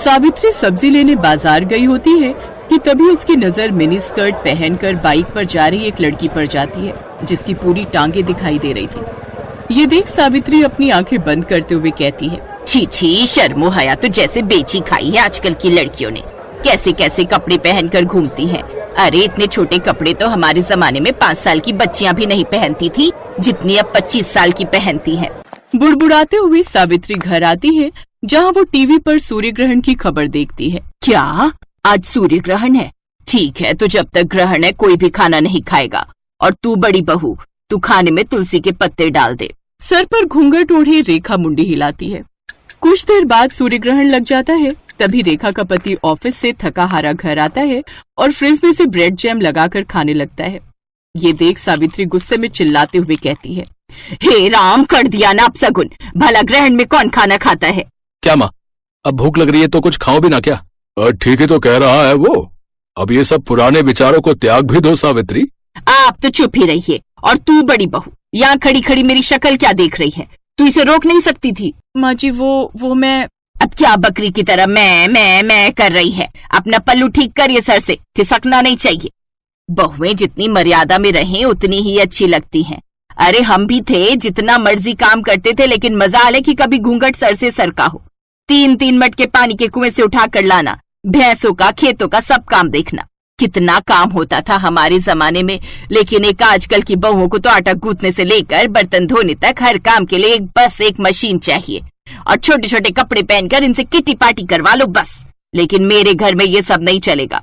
सावित्री सब्जी लेने बाजार गई होती है कि तभी उसकी नजर मिनी स्कर्ट पहनकर बाइक पर जा रही एक लड़की पर जाती है, जिसकी पूरी टांगे दिखाई दे रही थी। ये देख सावित्री अपनी आंखें बंद करते हुए कहती है, छी छी, शर्मो हया तो जैसे बेची खाई है आजकल की लड़कियों ने। कैसे कैसे कपड़े पहनकर घूमती हैं। अरे इतने छोटे कपड़े तो हमारे जमाने में 5 साल की बच्चियां भी नहीं पहनती थी, जितनी अब 25 साल की पहनती हैं। बुड़बुड़ाते हुए सावित्री घर आती है, जहाँ वो टीवी पर सूर्य ग्रहण की खबर देखती है। क्या आज सूर्य ग्रहण है? ठीक है, तो जब तक ग्रहण है कोई भी खाना नहीं खाएगा। और तू बड़ी बहू, तू खाने में तुलसी के पत्ते डाल दे। सर पर घूंघट ओढ़े रेखा मुंडी हिलाती है। कुछ देर बाद सूर्य ग्रहण लग जाता है। तभी रेखा का पति ऑफिस से थका हारा घर आता है और फ्रिज में से ब्रेड जैम लगाकर खाने लगता है। ये देख सावित्री गुस्से में चिल्लाते हुए कहती है, हे राम, कर दिया ना अपशगुन। भला ग्रहण में कौन खाना खाता है? क्या माँ, अब भूख लग रही है तो कुछ खाओ भी ना क्या? ठीक ही तो कह रहा है वो। अब ये सब पुराने विचारों को त्याग भी दो सावित्री। आप तो चुप ही रहिए। और तू बड़ी बहू, यहाँ खड़ी खड़ी मेरी शक्ल क्या देख रही है? तू इसे रोक नहीं सकती थी? माँ जी वो मैं। अब क्या बकरी की तरह मैं कर रही है? अपना पल्लू ठीक करिए, सर से खिसकना नहीं चाहिए। बहुएं जितनी मर्यादा में रहें उतनी ही अच्छी लगती हैं। अरे हम भी थे, जितना मर्जी काम करते थे, लेकिन मजाल है कि कभी घूंघट सर से सरका हो। 3-3 मटके पानी के कुएं से उठा कर लाना, भैंसों का, खेतों का सब काम देखना। कितना काम होता था हमारे जमाने में। लेकिन एक आजकल की बहुओं को तो आटा गूंथने से लेकर बर्तन धोने तक हर काम के लिए बस एक मशीन चाहिए। और छोटे छोटे कपड़े पहनकर इनसे किटी पार्टी करवा लो बस। लेकिन मेरे घर में ये सब नहीं चलेगा।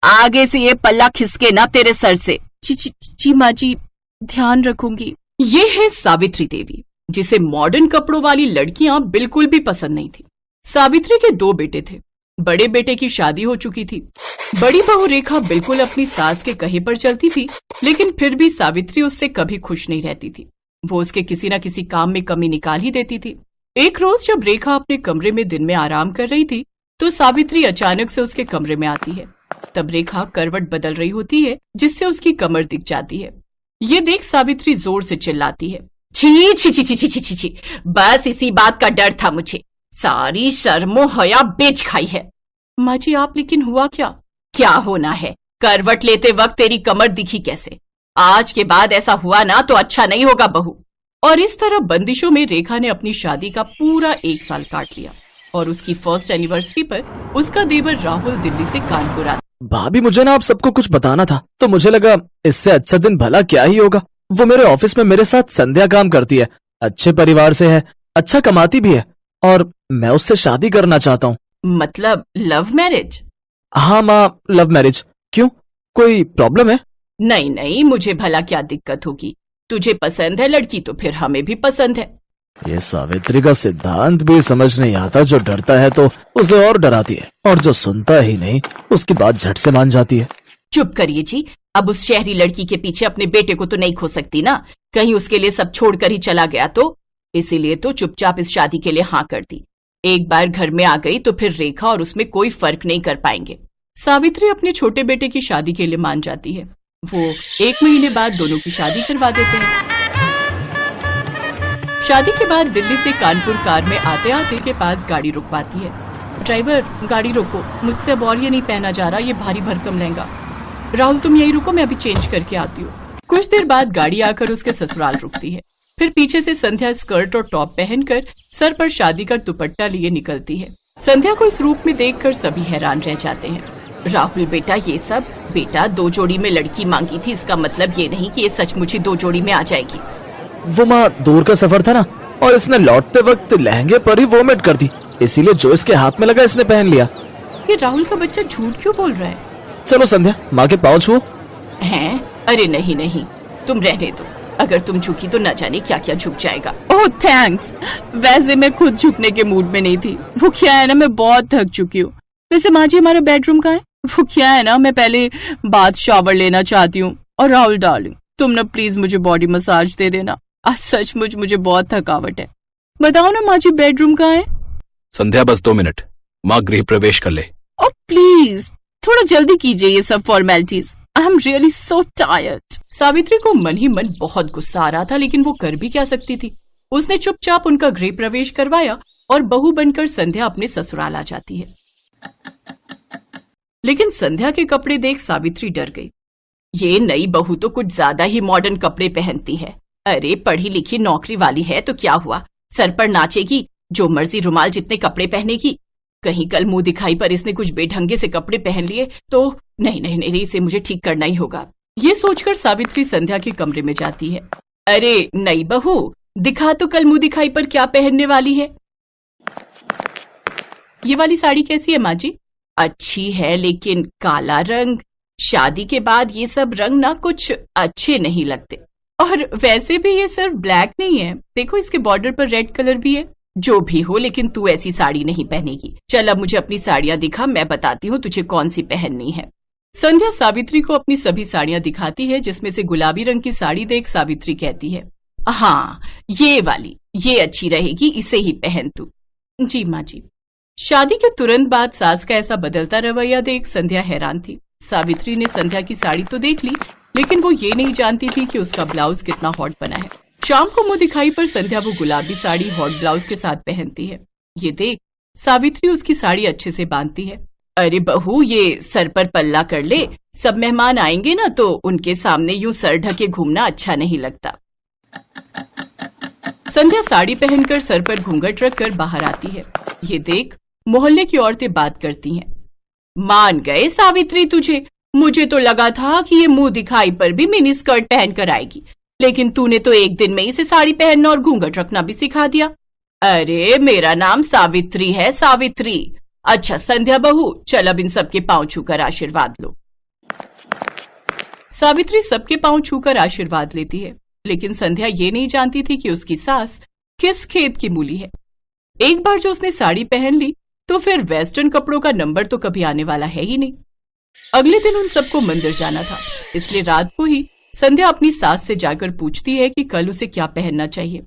आगे से ये पल्ला खिसके ना तेरे सर से। जी माँ जी, ध्यान रखूंगी। ये है सावित्री देवी, जिसे मॉडर्न कपड़ों वाली लड़कियां बिल्कुल भी पसंद नहीं थी। सावित्री के 2 बेटे थे। बड़े बेटे की शादी हो चुकी थी। बड़ी बहू रेखा बिल्कुल अपनी सास के कहे पर चलती थी, लेकिन फिर भी सावित्री उससे कभी खुश नहीं रहती थी। वो उसके किसी न किसी काम में कमी निकाल ही देती थी। एक रोज जब रेखा अपने कमरे में दिन में आराम कर रही थी, तो सावित्री अचानक से उसके कमरे में आती है। तब रेखा करवट बदल रही होती है, जिससे उसकी कमर दिख जाती है। ये देख सावित्री जोर से चिल्लाती है, छी छी छी छी छी छी छी, बस इसी बात का डर था मुझे। सारी शर्मो हया बेच खाई है। माँ जी आप, लेकिन हुआ क्या? क्या होना है? करवट लेते वक्त तेरी कमर दिखी कैसे? आज के बाद ऐसा हुआ ना तो अच्छा नहीं होगा बहू। और इस तरह बंदिशों में रेखा ने अपनी शादी का पूरा 1 साल काट लिया। और उसकी फर्स्ट एनिवर्सरी पर उसका देवर राहुल दिल्ली से कानपुर आता। भाभी, मुझे ना आप सबको कुछ बताना था, तो मुझे लगा इससे अच्छा दिन भला क्या ही होगा। वो मेरे ऑफिस में मेरे साथ संध्या काम करती है, अच्छे परिवार से है, अच्छा कमाती भी है, और मैं उससे शादी करना चाहता हूँ। मतलब लव मैरिज? हाँ माँ, लव मैरिज। क्यों, कोई प्रॉब्लम है? नहीं नहीं, मुझे भला क्या दिक्कत होगी। तुझे पसंद है लड़की तो फिर हमें भी पसंद है। ये सावित्री का सिद्धांत भी समझ नहीं आता। जो डरता है तो उसे और डराती है, और जो सुनता ही नहीं उसकी बात झट से मान जाती है। चुप करिए जी। अब उस शहरी लड़की के पीछे अपने बेटे को तो नहीं खो सकती ना। कहीं उसके लिए सब छोड़कर ही चला गया तो। इसीलिए तो चुपचाप इस शादी के लिए हाँ कर दी। एक बार घर में आ गई तो फिर रेखा और उसमें कोई फर्क नहीं कर पाएंगे। सावित्री अपने छोटे बेटे की शादी के लिए मान जाती है। वो 1 महीने बाद दोनों की शादी करवा देते हैं। शादी के बाद दिल्ली से कानपुर कार में आते आते के पास गाड़ी रुकवाती है। ड्राइवर, गाड़ी रोको, मुझसे अब और ये नहीं पहना जा रहा, ये भारी भरकम लहंगा। राहुल तुम यही रुको, मैं अभी चेंज करके आती हूँ। कुछ देर बाद गाड़ी आकर उसके ससुराल रुकती है। फिर पीछे से संध्या स्कर्ट और टॉप पहनकर सर पर शादी का दुपट्टा लिए निकलती है। संध्या को इस रूप में देखकर सभी हैरान रह जाते हैं। राहुल बेटा, ये सब? बेटा 2 जोड़ी में लड़की मांगी थी, इसका मतलब ये नहीं कि ये सचमुच ही 2 जोड़ी में आ जाएगी। वो माँ, दूर का सफर था ना, और इसने लौटते वक्त लहंगे पर ही वोमिट कर दी, इसीलिए जो इसके हाथ में लगा इसने पहन लिया। ये राहुल का बच्चा झूठ क्यों बोल रहा है? चलो संध्या, माँ के पाँव छुओ। हैं? अरे नहीं नहीं, तुम रहने दो। अगर तुम झुकी तो न जाने क्या क्या झुक जाएगा। ओह थैंक्स। वैसे मैं खुद झुकने के मूड में नहीं थी। वो क्या है ना, मैं बहुत थक चुकी हूँ। वैसे माँ जी, हमारा बेडरूम कहाँ है? वो क्या है ना, मैं पहले बाथ शावर लेना चाहती हूँ। और राहुल डार्लिंग, तुम ना प्लीज मुझे बॉडी मसाज दे देना। आज सचमुच मुझे बहुत थकावट है। बताओ ना माँ जी, बेडरूम कहाँ है? संध्या, बस 2 मिनट, माँ गृह प्रवेश कर ले। ओह प्लीज, थोड़ा जल्दी कीजिए ये सब formalities. I am really so tired. Savitri को मन ही मन बहुत गुस्सा आ रहा था, लेकिन वो कर भी क्या सकती थी। उसने चुपचाप उनका गृह प्रवेश करवाया और बहू बनकर संध्या अपने ससुराल आ जाती है। लेकिन संध्या के कपड़े देख सावित्री डर गई। ये नई बहू तो कुछ ज्यादा ही मॉडर्न कपड़े पहनती है। अरे पढ़ी लिखी नौकरी वाली है तो क्या हुआ, सर पर नाचेगी, जो मर्जी रुमाल जितने कपड़े पहनेगी। कहीं कल मुंह दिखाई पर इसने कुछ बेढंगे से कपड़े पहन लिए तो नहीं नहीं नहीं, इसे मुझे ठीक करना ही होगा। ये सोचकर सावित्री संध्या के कमरे में जाती है। अरे नई बहू, दिखा तो कल मुंह दिखाई पर क्या पहनने वाली है। ये वाली साड़ी कैसी है माँ जी? अच्छी है लेकिन काला रंग, शादी के बाद ये सब रंग ना कुछ अच्छे नहीं लगते। और वैसे भी ये सिर्फ ब्लैक नहीं है, देखो इसके बॉर्डर पर रेड कलर भी है। जो भी हो लेकिन तू ऐसी साड़ी नहीं पहनेगी। चल अब मुझे अपनी साड़ियां दिखा, मैं बताती हूँ तुझे कौन सी पहननी है। संध्या सावित्री को अपनी सभी साड़ियां दिखाती है, जिसमें से गुलाबी रंग की साड़ी देख सावित्री कहती है, हाँ ये वाली, ये अच्छी रहेगी, इसे ही पहन तू। जी माँ जी। शादी के तुरंत बाद सास का ऐसा बदलता रवैया देख संध्या हैरान थी। सावित्री ने संध्या की साड़ी तो देख ली, लेकिन वो ये नहीं जानती थी कि उसका ब्लाउज कितना हॉट बना है। शाम को मुंह दिखाई पर संध्या वो गुलाबी साड़ी हॉट ब्लाउज के साथ पहनती है। ये देख सावित्री उसकी साड़ी अच्छे से बांधती है। अरे बहू, ये सर पर पल्ला कर ले, सब मेहमान आएंगे ना तो उनके सामने यूं सर ढके घूमना अच्छा नहीं लगता। संध्या साड़ी पहनकर सर पर घूंघट रखकर बाहर आती है। ये देख मोहल्ले की औरतें बात करती हैं। मान गए सावित्री तुझे, मुझे तो लगा था कि ये मुंह दिखाई पर भी मिनी स्कर्ट पहन कर आएगी, लेकिन तूने तो एक दिन में इसे साड़ी पहनना और घूंघट रखना भी सिखा दिया। अरे मेरा नाम सावित्री है, सावित्री। अच्छा संध्या बहू, चल अब इन सबके पांव छूकर आशीर्वाद लो। सावित्री सबके पांव छूकर आशीर्वाद लेती है, लेकिन संध्या ये नहीं जानती थी कि उसकी सास किस खेत की मूली है। एक बार जो उसने साड़ी पहन ली तो फिर वेस्टर्न कपड़ों का नंबर तो कभी आने वाला है ही नहीं। अगले दिन उन सबको मंदिर जाना था, इसलिए रात को ही संध्या अपनी सास से जाकर पूछती है कि कल उसे क्या पहनना चाहिए।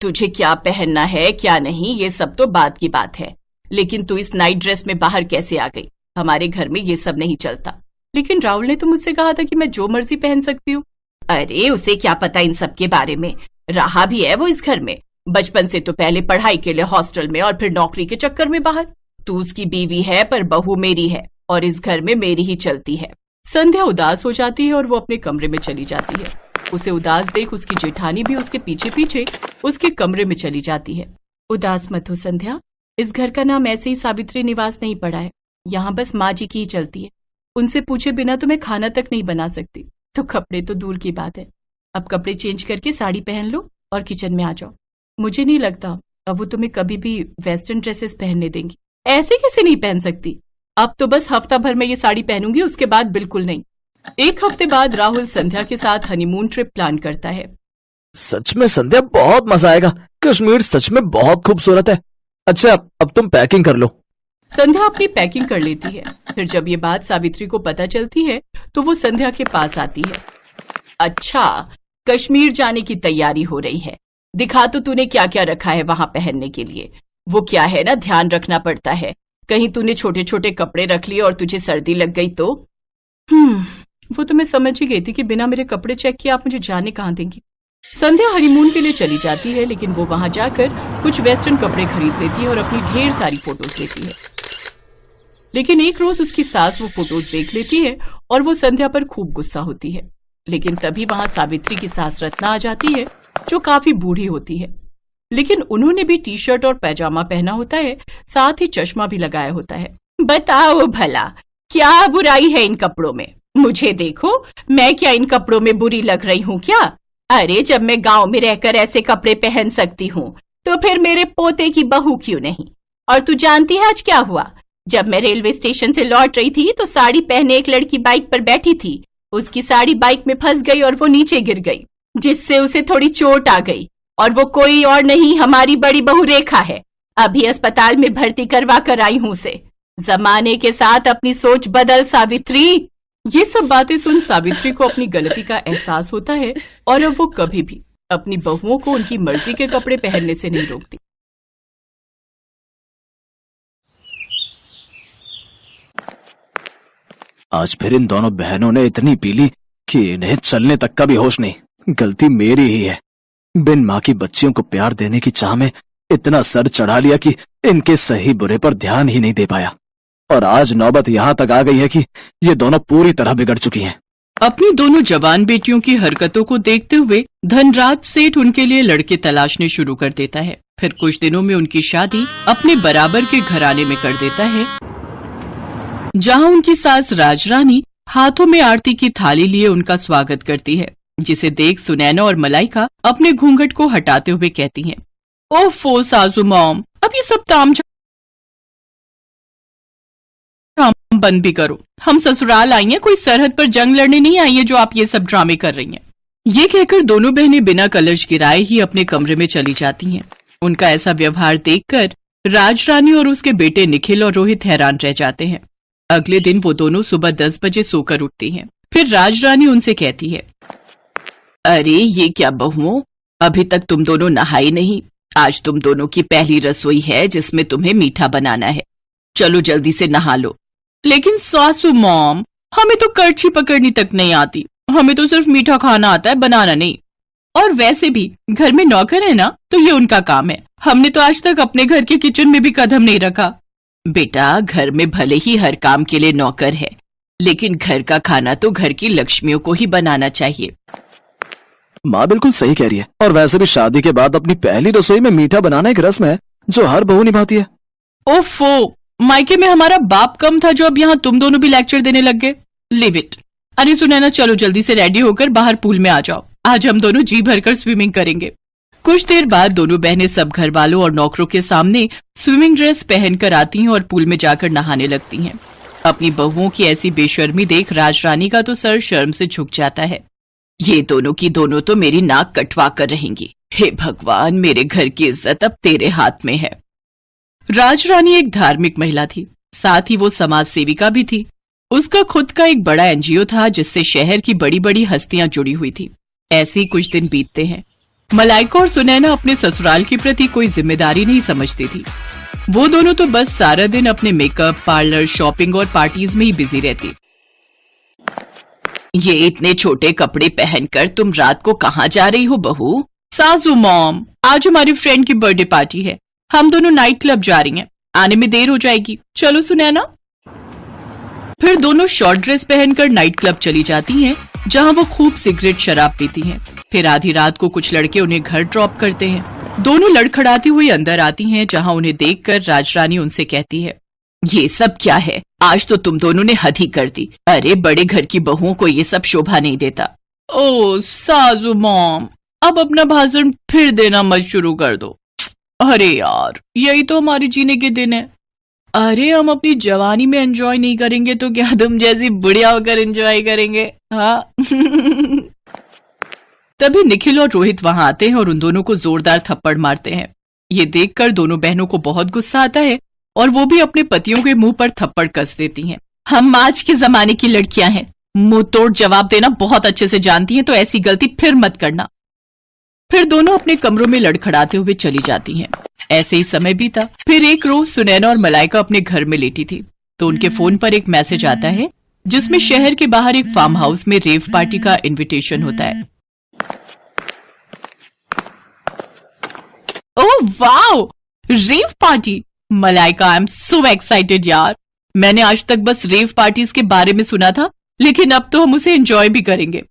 तुझे क्या पहनना है क्या नहीं ये सब तो बात की बात है, लेकिन तू इस नाइट ड्रेस में बाहर कैसे आ गई? हमारे घर में ये सब नहीं चलता। लेकिन राहुल ने तो मुझसे कहा था कि मैं जो मर्जी पहन सकती हूँ। अरे उसे क्या पता इन सब के बारे में, रहा भी है वो इस घर में, बचपन से तो पहले पढ़ाई के लिए हॉस्टल में और फिर नौकरी के चक्कर में बाहर। तू उसकी बीवी है पर बहू मेरी है और इस घर में मेरी ही चलती है। संध्या उदास हो जाती है और वो अपने कमरे में चली जाती है। उसे उदास देख उसकी जेठानी भी उसके पीछे पीछे उसके कमरे में चली जाती है। उदास मत हो संध्या, इस घर का नाम ऐसे ही सावित्री निवास नहीं पड़ा है, यहाँ बस माँ जी की ही चलती है। उनसे पूछे बिना तो मैं खाना तक नहीं बना सकती, तो कपड़े तो दूर की बात है। अब कपड़े चेंज करके साड़ी पहन लो और किचन में आ जाओ। मुझे नहीं लगता अब वो तुम्हें कभी भी वेस्टर्न ड्रेसेस पहनने देंगी। ऐसे कैसे नहीं पहन सकती? अब तो बस हफ्ता भर में ये साड़ी पहनूंगी, उसके बाद बिल्कुल नहीं। एक हफ्ते बाद राहुल संध्या के साथ हनीमून ट्रिप प्लान करता है। सच में संध्या बहुत मजा आएगा, कश्मीर सच में बहुत खूबसूरत है। अच्छा अब तुम पैकिंग कर लो। संध्या अपनी पैकिंग कर लेती है। फिर जब ये बात सावित्री को पता चलती है तो वो संध्या के पास आती है। अच्छा, कश्मीर जाने की तैयारी हो रही है, दिखा तो तूने क्या क्या रखा है वहां पहनने के लिए। वो क्या है ना, ध्यान रखना पड़ता है, कहीं तूने छोटे छोटे कपड़े रख लिए और तुझे सर्दी लग गई तो। वो तो मैं समझ ही गई थी कि बिना मेरे कपड़े चेक किए आप मुझे जाने कहाँ देंगी। संध्या हनीमून के लिए चली जाती है, लेकिन वो वहां जाकर कुछ वेस्टर्न कपड़े खरीद लेती है और अपनी ढेर सारी फोटोज लेती है। लेकिन एक रोज उसकी सास वो फोटोज देख लेती है और वो संध्या पर खूब गुस्सा होती है। लेकिन तभी वहां सावित्री की सास रत्ना आ जाती है, जो काफी बूढ़ी होती है, लेकिन उन्होंने भी टी शर्ट और पैजामा पहना होता है, साथ ही चश्मा भी लगाया होता है। बताओ भला क्या बुराई है इन कपड़ों में? मुझे देखो, मैं क्या इन कपड़ों में बुरी लग रही हूँ क्या? अरे जब मैं गांव में रहकर ऐसे कपड़े पहन सकती हूँ तो फिर मेरे पोते की बहू क्यों नहीं? और तू जानती है आज क्या हुआ? जब मैं रेलवे स्टेशन से लौट रही थी तो साड़ी पहने एक लड़की बाइक पर बैठी थी, उसकी साड़ी बाइक में फंस गई और वो नीचे गिर गई, जिससे उसे थोड़ी चोट आ गई। और वो कोई और नहीं, हमारी बड़ी बहू रेखा है। अभी अस्पताल में भर्ती करवा कर आई हूँ उसे। जमाने के साथ अपनी सोच बदल सावित्री। ये सब बातें सुन सावित्री को अपनी गलती का एहसास होता है और अब वो कभी भी अपनी बहुओं को उनकी मर्जी के कपड़े पहनने से नहीं रोकती। आज फिर इन दोनों बहनों ने इतनी पी ली कि इन्हें चलने तक का भी होश नहीं। गलती मेरी ही है, बिन माँ की बच्चियों को प्यार देने की चाह में इतना सर चढ़ा लिया कि इनके सही बुरे पर ध्यान ही नहीं दे पाया। और आज नौबत यहाँ तक आ गई है कि ये दोनों पूरी तरह बिगड़ चुकी हैं। अपनी दोनों जवान बेटियों की हरकतों को देखते हुए धनराज सेठ उनके लिए लड़के तलाशने शुरू कर देता है। फिर कुछ दिनों में उनकी शादी अपने बराबर के घराने में कर देता है, जहां उनकी सास राजरानी हाथों में आरती की थाली लिए उनका स्वागत करती है, जिसे देख सुनैना और मलाइका अपने घूंघट को हटाते हुए कहती हैं, ओफो सासू मॉम, अब ये सब तामझाम बंद भी करो। हम ससुराल आई हैं, कोई सरहद पर जंग लड़ने नहीं आई है जो आप ये सब ड्रामे कर रही हैं। ये कहकर दोनों बहनें बिना कलश गिराए ही अपने कमरे में चली जाती हैं। उनका ऐसा व्यवहार देखकर राजरानी और उसके बेटे निखिल और रोहित हैरान रह जाते हैं। अगले दिन वो दोनों सुबह 10 बजे सोकर उठती हैं। फिर राजरानी उनसे कहती है, अरे ये क्या बहुओं, अभी तक तुम दोनों नहाई नहीं। आज तुम दोनों की पहली रसोई है जिसमें तुम्हें मीठा बनाना है। चलो जल्दी से नहा लो। लेकिन सासू मॉम, हमें तो करछी पकड़नी तक नहीं आती, हमें तो सिर्फ मीठा खाना आता है, बनाना नहीं। और वैसे भी घर में नौकर है ना, तो ये उनका काम है। हमने तो आज तक अपने घर के किचन में भी कदम नहीं रखा। बेटा, घर में भले ही हर काम के लिए नौकर है, लेकिन घर का खाना तो घर की लक्ष्मियों को ही बनाना चाहिए। माँ बिल्कुल सही कह रही है। और वैसे भी शादी के बाद अपनी पहली रसोई में मीठा बनाना एक रस्म है जो हर बहू निभाती है। ओफो, मायके में हमारा बाप कम था जो अब यहाँ तुम दोनों भी लेक्चर देने लग गए। Live it. अरे सुनैना, चलो जल्दी से रेडी होकर बाहर पूल में आ जाओ। आज हम दोनों जी भरकर स्विमिंग करेंगे। कुछ देर बाद दोनों बहनें सब घर वालों और नौकरों के सामने स्विमिंग ड्रेस पहनकर आती हैं और पूल में जाकर नहाने लगती हैं। अपनी बहुओं की ऐसी बेशर्मी देख राजरानी का तो सर शर्म से झुक जाता है। ये दोनों की दोनों तो मेरी नाक कटवा कर रहेंगी। हे भगवान, मेरे घर की इज्जत अब तेरे हाथ में है। राजरानी एक धार्मिक महिला थी, साथ ही वो समाज सेविका भी थी। उसका खुद का एक बड़ा एनजीओ था जिससे शहर की बड़ी बड़ी हस्तियां जुड़ी हुई थी। ऐसे ही कुछ दिन बीतते हैं। मलाइका और सुनैना अपने ससुराल के प्रति कोई जिम्मेदारी नहीं समझती थी। वो दोनों तो बस सारा दिन अपने मेकअप, पार्लर, शॉपिंग और पार्टीज में ही बिजी रहती। ये इतने छोटे कपड़े पहनकर तुम रात को कहाँ जा रही हो बहू? सासू मॉम, आज हमारी फ्रेंड की बर्थडे पार्टी है, हम दोनों नाइट क्लब जा रही हैं, आने में देर हो जाएगी, चलो सुनैना। फिर दोनों शॉर्ट ड्रेस पहनकर नाइट क्लब चली जाती हैं, जहां वो खूब सिगरेट शराब पीती हैं। फिर आधी रात को कुछ लड़के उन्हें घर ड्रॉप करते हैं। दोनों लड़खड़ाती हुई अंदर आती हैं, जहां उन्हें देखकर राजरानी उनसे कहती है, ये सब क्या है? आज तो तुम दोनों ने हद ही कर दी। अरे बड़े घर की बहुओं को ये सब शोभा नहीं देता। ओ सासू मॉम, अब अपना भाषण फिर देना मत शुरू कर दो। अरे यार, यही तो हमारे जीने के दिन है। अरे हम अपनी जवानी में एंजॉय नहीं करेंगे तो क्या तुम जैसी बुढ़िया होकर एंजॉय करेंगे? हाँ। तभी निखिल और रोहित वहां आते हैं और उन दोनों को जोरदार थप्पड़ मारते हैं। ये देखकर दोनों बहनों को बहुत गुस्सा आता है और वो भी अपने पतियों के मुंह पर थप्पड़ कस देती हैं। हम आज के जमाने की लड़कियां हैं, मुंह तोड़ जवाब देना बहुत अच्छे से जानती हैं, तो ऐसी गलती फिर मत करना। फिर दोनों अपने कमरों में लड़खड़ाते हुए चली जाती हैं। ऐसे ही समय बीता। फिर एक रोज सुनैना और मलाइका अपने घर में लेटी थी तो उनके फोन पर एक मैसेज आता है जिसमें शहर के बाहर एक फार्म हाउस में रेव पार्टी का इनविटेशन होता है। Oh wow, rave party! Malaika, I am so excited यार। मैंने आज तक बस रेव पार्टीज के बारे में सुना था, लेकिन अब तो हम उसे एंजॉय भी करेंगे।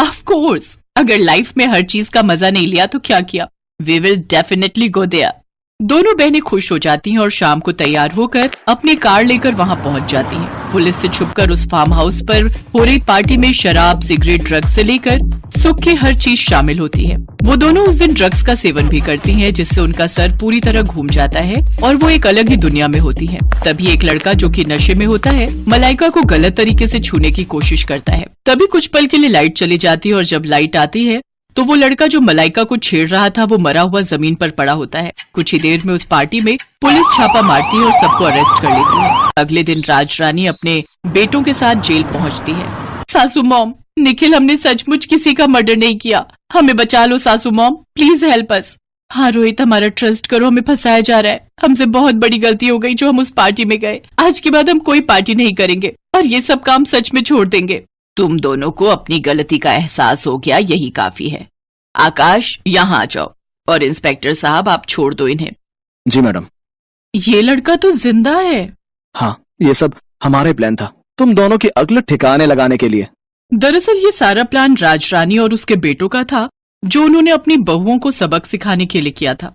ऑफ कोर्स, अगर लाइफ में हर चीज का मजा नहीं लिया तो क्या किया? We will definitely go there. दोनों बहनें खुश हो जाती हैं और शाम को तैयार होकर अपनी कार लेकर वहां पहुंच जाती हैं। पुलिस से छुपकर उस फार्म हाउस पर हो रही पार्टी में शराब, सिगरेट, ड्रग्स से लेकर सुख की हर चीज शामिल होती है। वो दोनों उस दिन ड्रग्स का सेवन भी करती हैं, जिससे उनका सर पूरी तरह घूम जाता है और वो एक अलग ही दुनिया में होती है। तभी एक लड़का जो कि नशे में होता है मलाइका को गलत तरीके से छूने की कोशिश करता है। तभी कुछ पल के लिए लाइट चली जाती है और जब लाइट आती है तो वो लड़का जो मलाइका को छेड़ रहा था वो मरा हुआ जमीन पर पड़ा होता है। कुछ ही देर में उस पार्टी में पुलिस छापा मारती है और सबको अरेस्ट कर लेती है। अगले दिन राजरानी अपने बेटों के साथ जेल पहुंचती है। सासू मॉम, निखिल, हमने सचमुच किसी का मर्डर नहीं किया, हमें बचा लो सासू मॉम, प्लीज हेल्प अस। हाँ रोहित, हमारा ट्रस्ट करो, हमें फंसाया जा रहा है। हमसे बहुत बड़ी गलती हो गई जो हम उस पार्टी में गए। आज के बाद हम कोई पार्टी नहीं करेंगे और ये सब काम सच में छोड़ देंगे। तुम दोनों को अपनी गलती का एहसास हो गया, यही काफी है। आकाश, यहाँ आ जाओ। और इंस्पेक्टर साहब, आप छोड़ दो इन्हें। जी मैडम। ये लड़का तो जिंदा है। हाँ, ये सब हमारे प्लान था, तुम दोनों की अक्ल ठिकाने लगाने के लिए। दरअसल ये सारा प्लान राजरानी और उसके बेटों का था, जो उन्होंने अपनी बहुओं को सबक सिखाने के लिए किया था।